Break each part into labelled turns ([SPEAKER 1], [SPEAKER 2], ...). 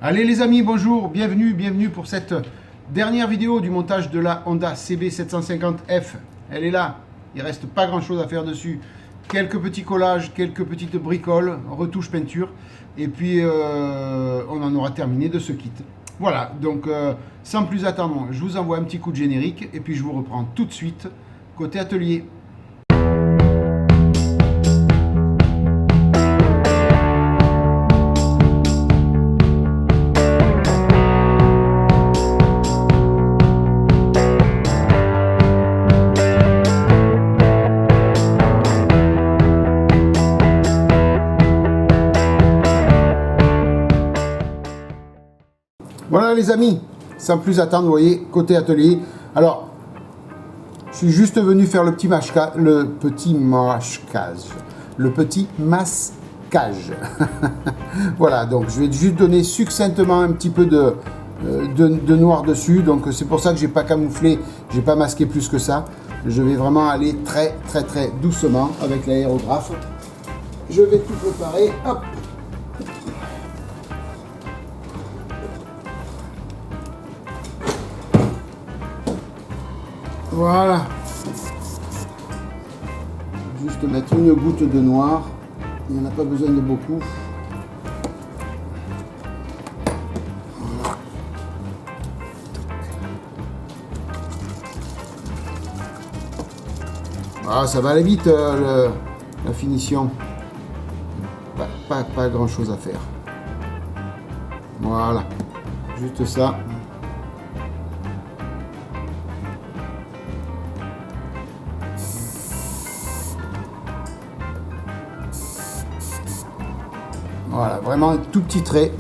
[SPEAKER 1] Allez les amis, bonjour, bienvenue pour cette dernière vidéo du montage de la Honda CB750F. Elle est là, il reste pas grand chose à faire dessus. Quelques petits collages, quelques petites bricoles, retouches peinture, et puis on en aura terminé de ce kit. Voilà, donc sans plus attendre, je vous envoie un petit coup de générique, et puis je vous reprends tout de suite côté atelier. Voilà les amis, sans plus attendre, vous voyez, côté atelier. Alors, je suis juste venu faire le petit masquage. Voilà, donc je vais juste donner succinctement un petit peu de noir dessus. Donc c'est pour ça que j'ai pas camouflé, j'ai pas masqué plus que ça. Je vais vraiment aller très doucement avec l'aérographe. Je vais tout préparer, hop. Voilà. Juste mettre une goutte de noir. Il n'y en a pas besoin de beaucoup. Ah, ça va aller vite la finition. Pas grand chose à faire. Voilà. Juste ça. Voilà, vraiment un tout petit trait.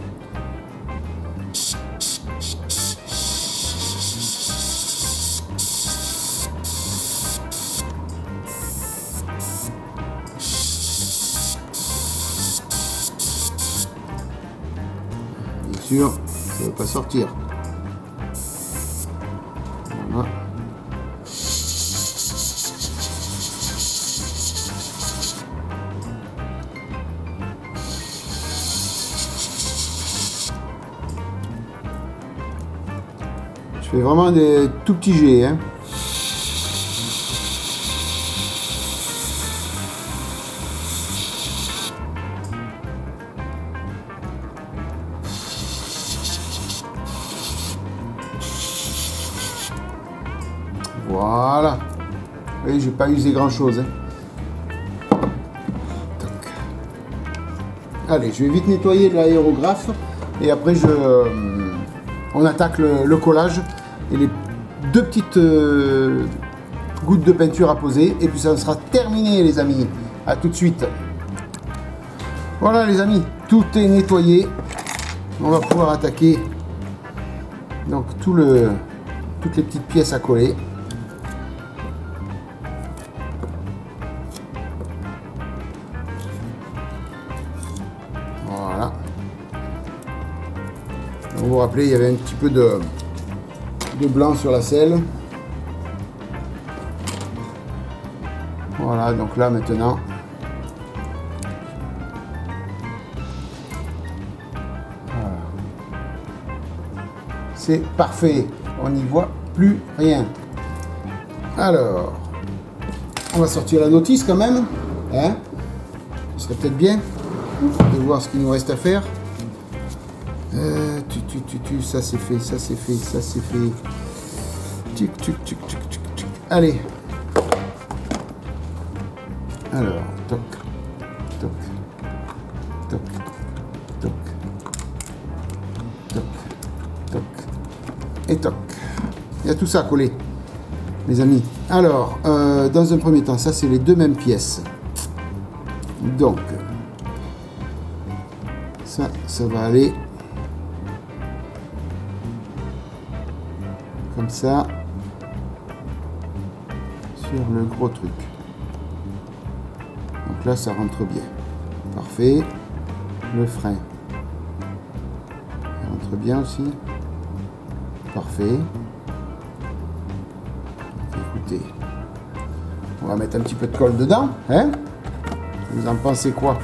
[SPEAKER 1] Bien sûr, ça ne va pas sortir. Voilà. Je fais vraiment des tout petits jets, hein. Voilà. Vous voyez, j'ai pas usé grand chose, hein. Allez, je vais vite nettoyer l'aérographe et après on attaque le collage et les deux petites gouttes de peinture à poser et puis ça sera terminé les amis. À tout de suite. Voilà les amis, tout est nettoyé. On va pouvoir attaquer donc toutes les petites pièces à coller. Voilà. Vous vous rappelez, il y avait un petit peu de blanc sur la selle. Voilà, donc là maintenant, voilà. C'est parfait. On n'y voit plus rien. Alors, on va sortir la notice quand même. Hein, ce serait peut-être bien de voir ce qu'il nous reste à faire. Ça c'est fait, ça c'est fait, ça c'est fait. Tuc. Allez. Alors, toc. Et toc. Il y a tout ça à coller, mes amis. Alors, dans un premier temps, ça c'est les deux mêmes pièces. Donc, ça va aller comme ça sur le gros truc. Donc là ça rentre bien, parfait. Le frein il rentre bien aussi, parfait. Écoutez, on va mettre un petit peu de colle dedans, hein. Vous en pensez quoi?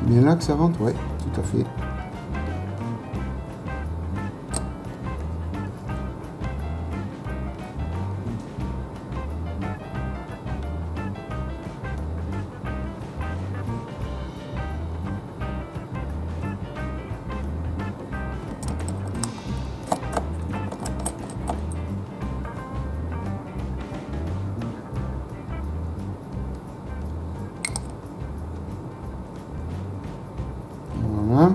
[SPEAKER 1] Bien là que ça rentre, ouais, tout à fait. Voilà.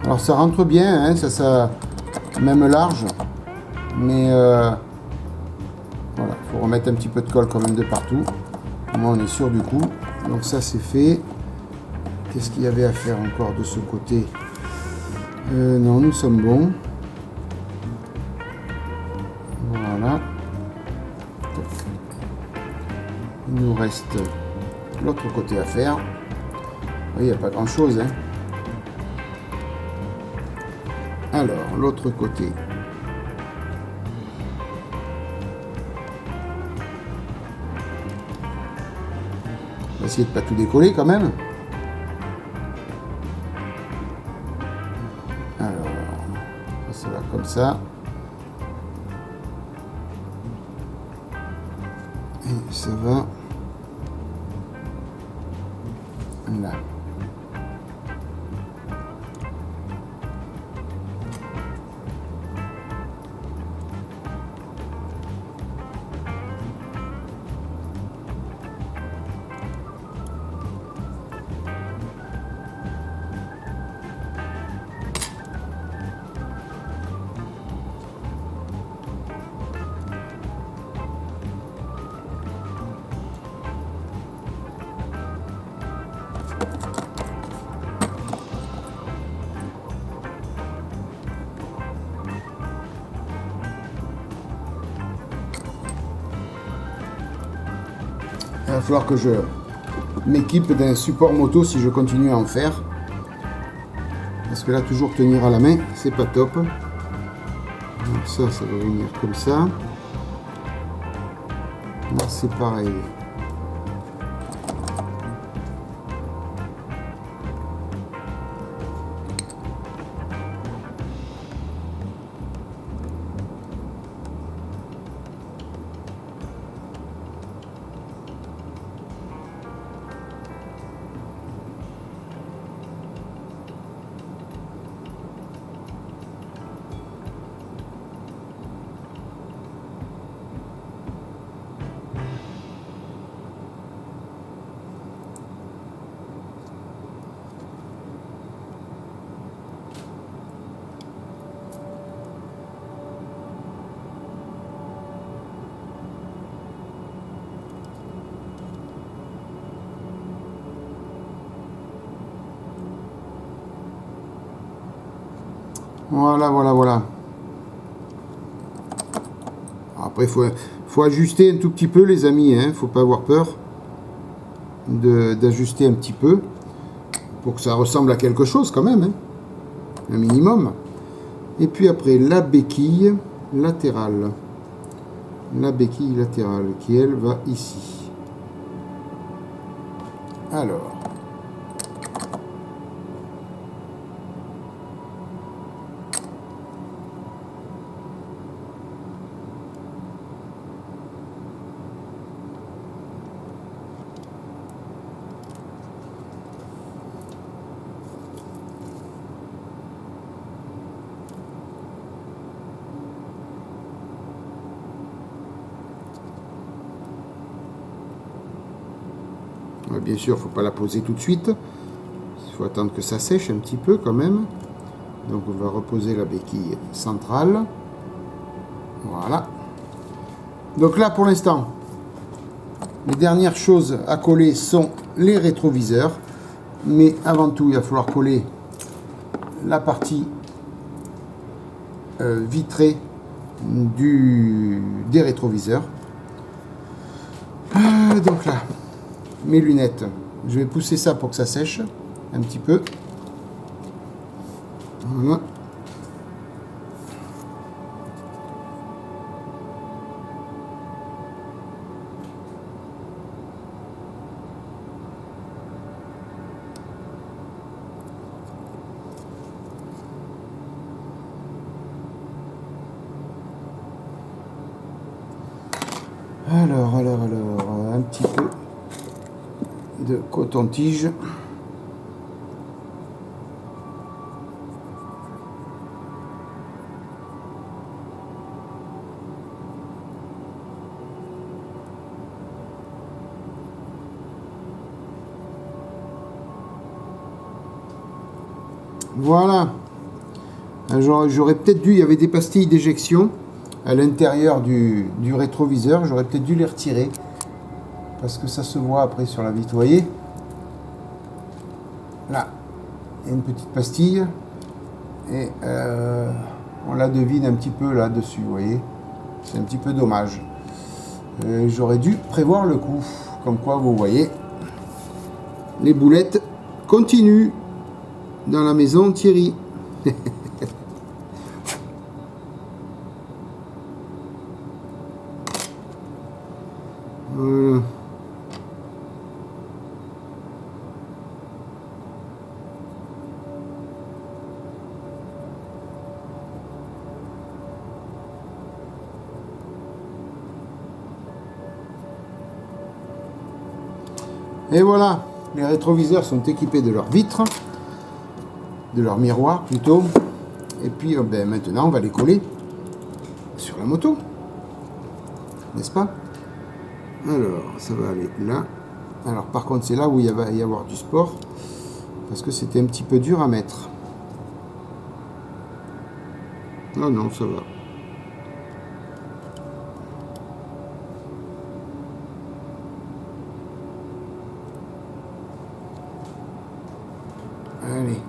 [SPEAKER 1] Alors ça rentre bien, hein, ça même large, mais voilà, il faut remettre un petit peu de colle quand même de partout. Moi on est sûr du coup. Donc ça c'est fait. Qu'est-ce qu'il y avait à faire encore de ce côté? Non, nous sommes bons. Voilà. Il nous reste l'autre côté à faire. Il n'y a pas grand chose, hein. Alors, l'autre côté. On va essayer de ne pas tout décoller quand même. Alors, ça va comme ça. Et ça va là. Il va falloir que je m'équipe d'un support moto si je continue à en faire. Parce que là, toujours tenir à la main, c'est pas top. Donc ça va venir comme ça. Là, c'est pareil. Voilà. Après, faut ajuster un tout petit peu, les amis, hein. Faut pas avoir peur d'ajuster un petit peu pour que ça ressemble à quelque chose quand même, hein. Un minimum. Et puis après, la béquille latérale. La béquille latérale qui, elle, va ici. Alors. Bien sûr, il ne faut pas la poser tout de suite. Il faut attendre que ça sèche un petit peu quand même. Donc on va reposer la béquille centrale. Voilà. Donc là pour l'instant, les dernières choses à coller sont les rétroviseurs. Mais avant tout, il va falloir coller la partie vitrée des rétroviseurs. Donc là, mes lunettes, je vais pousser ça pour que ça sèche un petit peu. Voilà. Alors, un petit peu de coton-tige. Voilà. J'aurais peut-être dû, il y avait des pastilles d'éjection à l'intérieur du rétroviseur, j'aurais peut-être dû les retirer parce que ça se voit après sur la vitre, vous voyez là, il y a une petite pastille et on la devine un petit peu là dessus, vous voyez, c'est un petit peu dommage. J'aurais dû prévoir le coup, comme quoi vous voyez, les boulettes continuent dans la maison Thierry. Voilà. Et voilà, les rétroviseurs sont équipés de leurs vitres, de leur miroir plutôt. Et puis ben, maintenant on va les coller sur la moto, n'est-ce pas? Alors ça va aller là. Alors par contre c'est là où il va y avoir du sport, parce que c'était un petit peu dur à mettre. Ah non, ça va. Allez.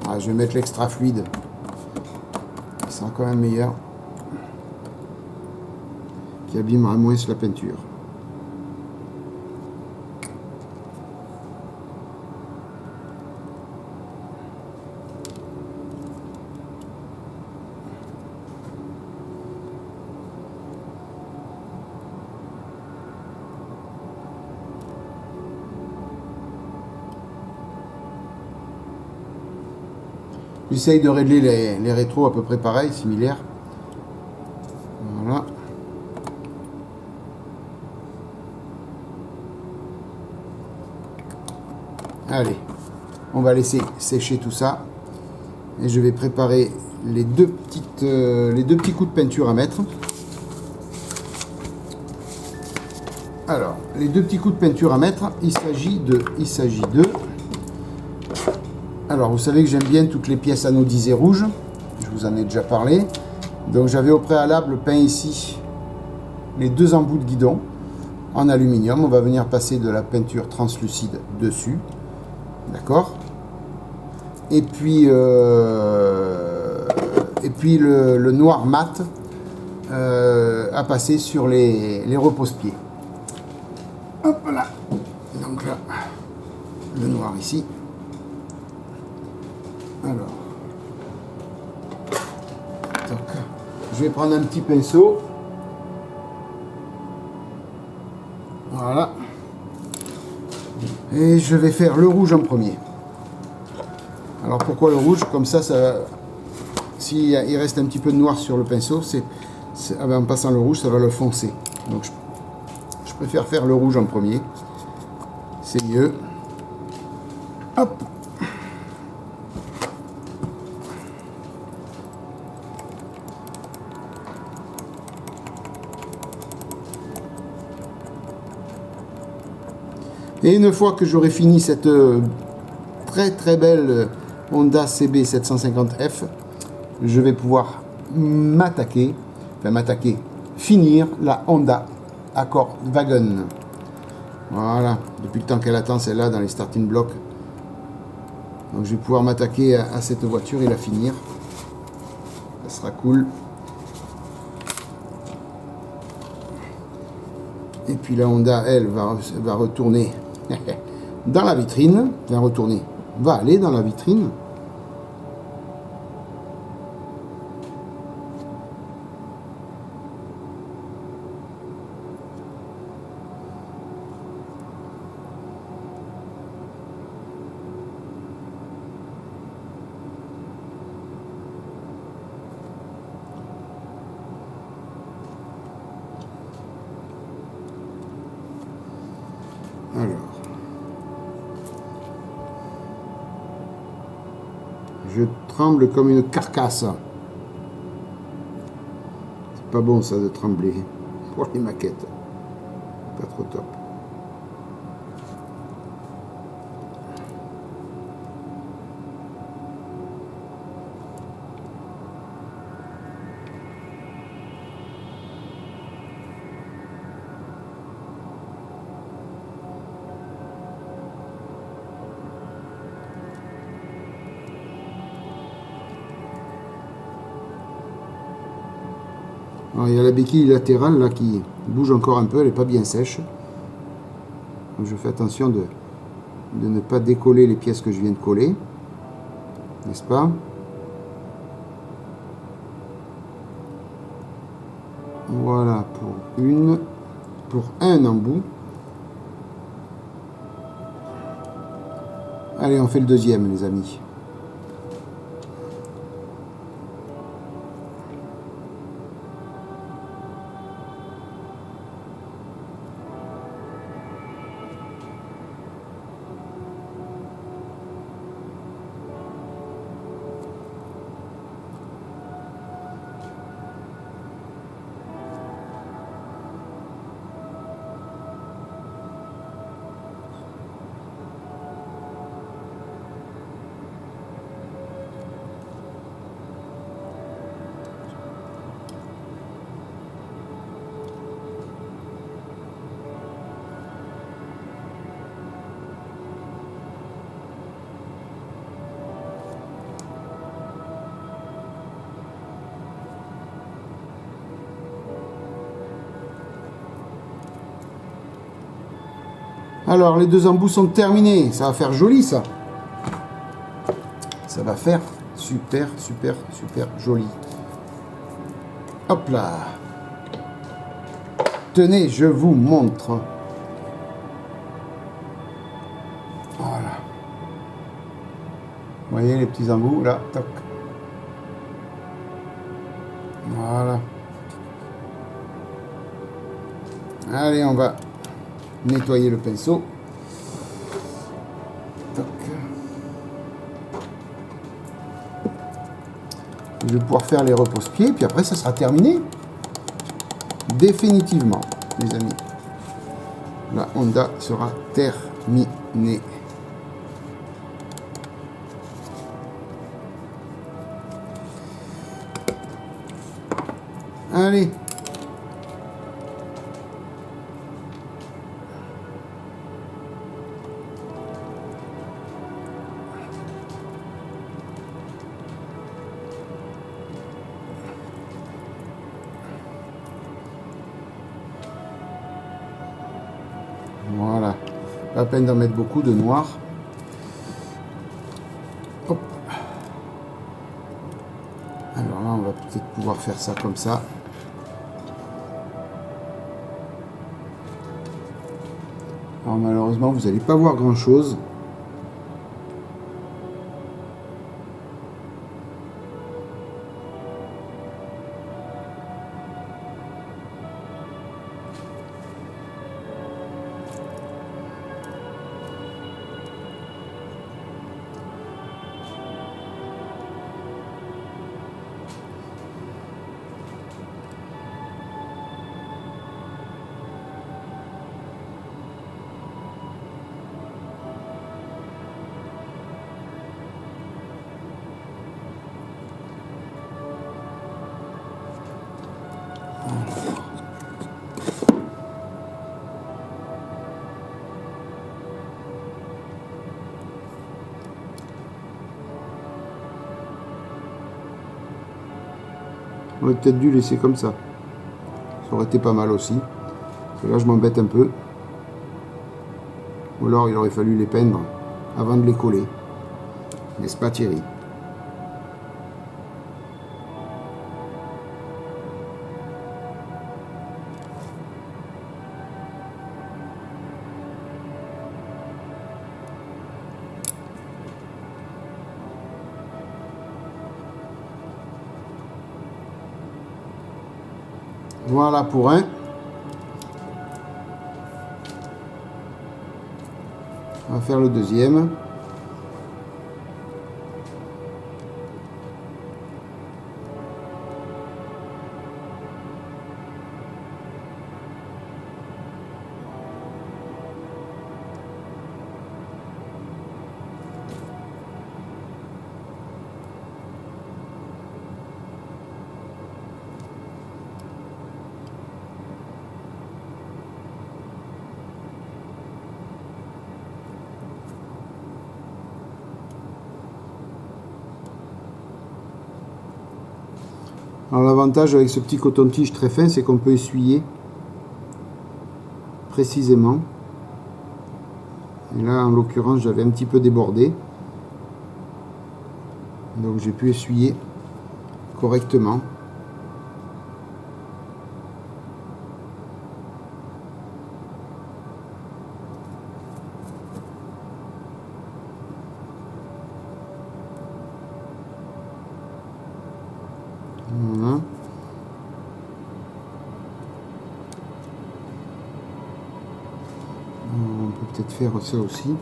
[SPEAKER 1] Ah, je vais mettre l'extra fluide. Ça sera quand même meilleur. Qui abîmera moins la peinture. J'essaye de régler les rétros à peu près pareil, similaires. Voilà. Allez, on va laisser sécher tout ça. Et je vais préparer les deux petits coups de peinture à mettre. Alors, les deux petits coups de peinture à mettre, il s'agit de... Alors, vous savez que j'aime bien toutes les pièces anodisées rouges. Je vous en ai déjà parlé. Donc, j'avais au préalable peint ici les deux embouts de guidon en aluminium. On va venir passer de la peinture translucide dessus. D'accord? Et puis le noir mat à passer sur les repose-pieds. Hop là. Donc là, le noir ici. Alors, donc, je vais prendre un petit pinceau. Voilà. Et je vais faire le rouge en premier. Alors pourquoi le rouge? Comme ça, s'il reste un petit peu de noir sur le pinceau, en passant le rouge, ça va le foncer. Donc je préfère faire le rouge en premier. C'est mieux. Hop. Et une fois que j'aurai fini cette très très belle Honda CB 750F, je vais pouvoir finir la Honda Accord Wagon. Voilà, depuis le temps qu'elle attend celle-là dans les starting blocks. Donc je vais pouvoir m'attaquer à cette voiture et la finir. Ça sera cool. Et puis la Honda, elle, va retourner dans la vitrine. Va aller dans la vitrine. Alors, je tremble comme une carcasse. C'est pas bon ça de trembler pour les maquettes. Pas trop top. Alors, il y a la béquille latérale là qui bouge encore un peu, elle n'est pas bien sèche. Donc, je fais attention de ne pas décoller les pièces que je viens de coller, n'est-ce pas? Voilà pour un embout. Allez, on fait le deuxième, les amis. Alors, les deux embouts sont terminés. Ça va faire joli, ça. Ça va faire super, super, super joli. Hop là. Tenez, je vous montre. Voilà. Vous voyez les petits embouts, là. Toc. Voilà. Allez, on va nettoyer le pinceau. Toc. Je vais pouvoir faire les repose-pieds, puis après ça sera terminé. Définitivement, les amis. La Honda sera terminée. Allez. Voilà, pas la peine d'en mettre beaucoup de noir. Hop. Alors là, on va peut-être pouvoir faire ça comme ça. Alors malheureusement, vous n'allez pas voir grand-chose. On aurait peut-être dû laisser comme ça. Ça aurait été pas mal aussi. Parce que là, je m'embête un peu. Ou alors, il aurait fallu les peindre avant de les coller. N'est-ce pas, Thierry? Voilà pour un. On va faire le deuxième. Alors l'avantage avec ce petit coton-tige très fin, c'est qu'on peut essuyer précisément. Et là, en l'occurrence, j'avais un petit peu débordé. Donc j'ai pu essuyer correctement. Voilà. On peut peut-être faire ça aussi.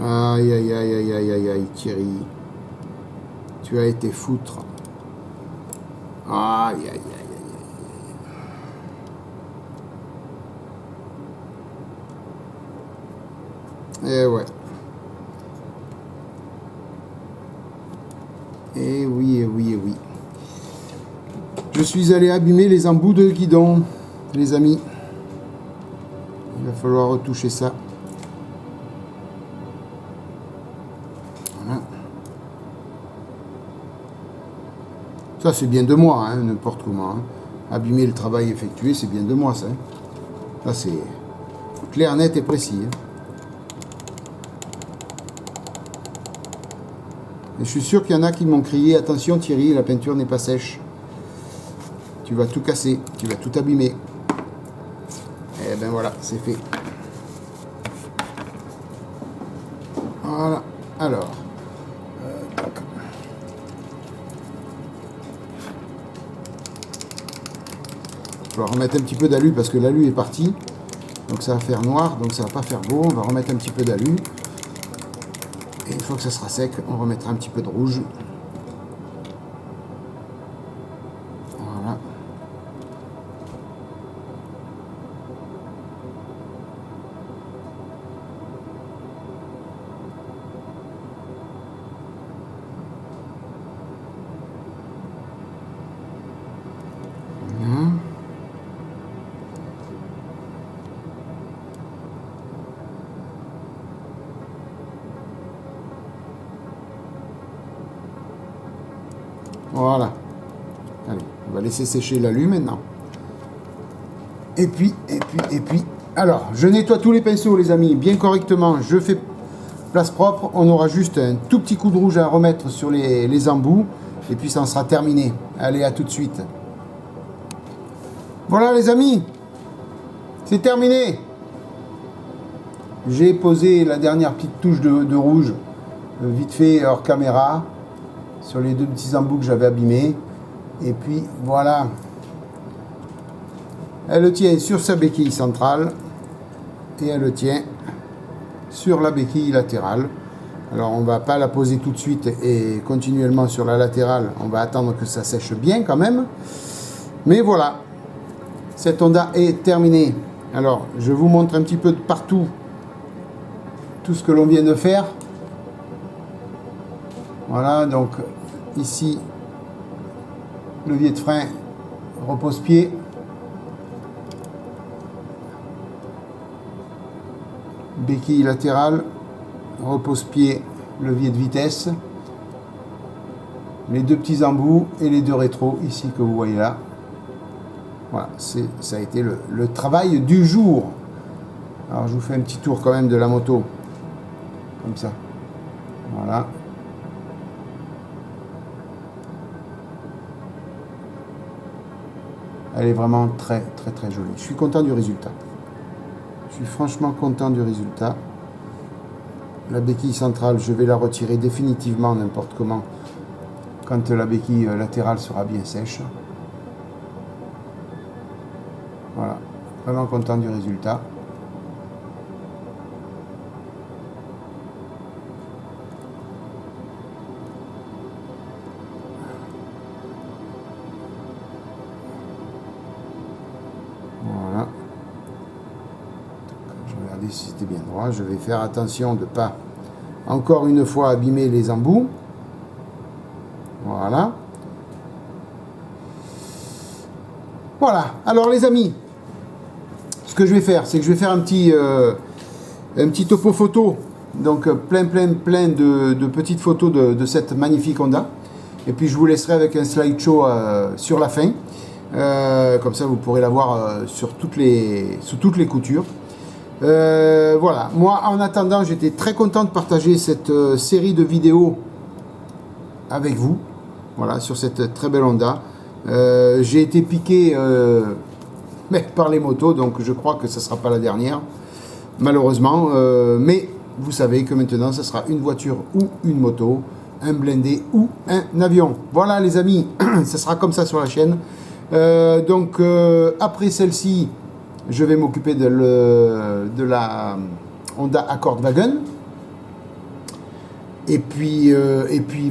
[SPEAKER 1] Aïe aïe aïe aïe aïe aïe aïe Thierry, tu as été foutre. Aïe aïe aïe aïe. Eh ouais. Eh oui, eh oui, eh oui. Je suis allé abîmer les embouts de guidon, les amis. Il va falloir retoucher ça. Voilà. Ça, c'est bien de moi, hein, n'importe comment. Hein. Abîmer le travail effectué, c'est bien de moi, ça. Hein. Là, c'est clair, net et précis. Hein. Et je suis sûr qu'il y en a qui m'ont crié « Attention Thierry, la peinture n'est pas sèche. Tu vas tout casser, tu vas tout abîmer. » Et ben voilà, c'est fait. Voilà, alors. Je vais remettre un petit peu d'alu parce que l'alu est parti. Donc ça va faire noir, donc ça va pas faire beau. On va remettre un petit peu d'alu. Et une fois que ça sera sec, on remettra un petit peu de rouge. Voilà. Voilà. Allez, on va laisser sécher l'alu maintenant. Et puis. Alors, je nettoie tous les pinceaux, les amis, bien correctement. Je fais place propre. On aura juste un tout petit coup de rouge à remettre sur les embouts. Et puis, ça en sera terminé. Allez, à tout de suite. Voilà, les amis. C'est terminé. J'ai posé la dernière petite touche de rouge, vite fait hors caméra, sur les deux petits embouts que j'avais abîmés. Et puis voilà, elle le tient sur sa béquille centrale et elle le tient sur la béquille latérale. Alors on va pas la poser tout de suite et continuellement sur la latérale, on va attendre que ça sèche bien quand même. Mais voilà, cette Honda est terminée. Alors je vous montre un petit peu de partout tout ce que l'on vient de faire. Voilà, donc ici, levier de frein, repose-pied. Béquille latérale, repose-pied, levier de vitesse. Les deux petits embouts et les deux rétros ici que vous voyez là. Voilà, ça a été le travail du jour. Alors je vous fais un petit tour quand même de la moto. Comme ça. Voilà. Elle est vraiment très très très jolie. Je suis content du résultat. Je suis franchement content du résultat. La béquille centrale, je vais la retirer définitivement n'importe comment quand la béquille latérale sera bien sèche. Voilà, vraiment content du résultat. Voilà. Je vais regarder si c'était bien droit. Je vais faire attention de ne pas encore une fois abîmer les embouts. Voilà. Voilà. Alors les amis, ce que je vais faire, c'est que je vais faire un petit topo photo. Donc plein de petites photos de cette magnifique Honda. Et puis je vous laisserai avec un slideshow sur la fin. Comme ça vous pourrez la voir sous toutes les coutures. Voilà, moi en attendant j'étais très content de partager cette série de vidéos avec vous, voilà, sur cette très belle Honda. J'ai été piqué par les motos, donc je crois que ce ne sera pas la dernière, malheureusement, mais vous savez que maintenant ce sera une voiture ou une moto, un blindé ou un avion. Voilà les amis, ce sera comme ça sur la chaîne. Donc après celle-ci, je vais m'occuper de la Honda Accord Wagon. Et puis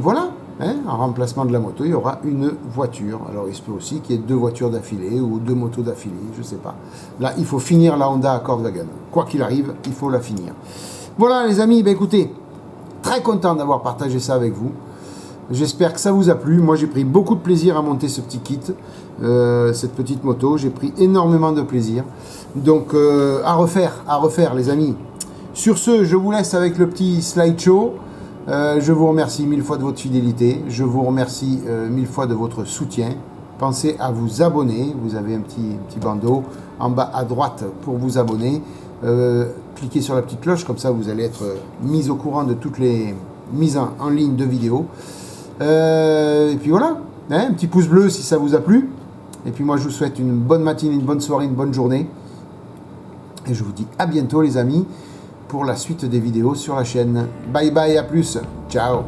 [SPEAKER 1] voilà, hein, en remplacement de la moto, il y aura une voiture. Alors il se peut aussi qu'il y ait deux voitures d'affilée ou deux motos d'affilée, je ne sais pas. Là, il faut finir la Honda Accord Wagon. Quoi qu'il arrive, il faut la finir. Voilà les amis, ben écoutez, très content d'avoir partagé ça avec vous. J'espère que ça vous a plu. Moi, j'ai pris beaucoup de plaisir à monter ce petit kit, cette petite moto. J'ai pris énormément de plaisir. Donc, à refaire, les amis. Sur ce, je vous laisse avec le petit slideshow. Je vous remercie mille fois de votre fidélité. Je vous remercie mille fois de votre soutien. Pensez à vous abonner. Vous avez un petit bandeau en bas à droite pour vous abonner. Cliquez sur la petite cloche, comme ça vous allez être mis au courant de toutes les mises en ligne de vidéos. Et puis voilà, hein, un petit pouce bleu si ça vous a plu. Et puis moi je vous souhaite une bonne matinée, une bonne soirée, une bonne journée. Et je vous dis à bientôt les amis pour la suite des vidéos sur la chaîne. Bye bye, à plus, ciao.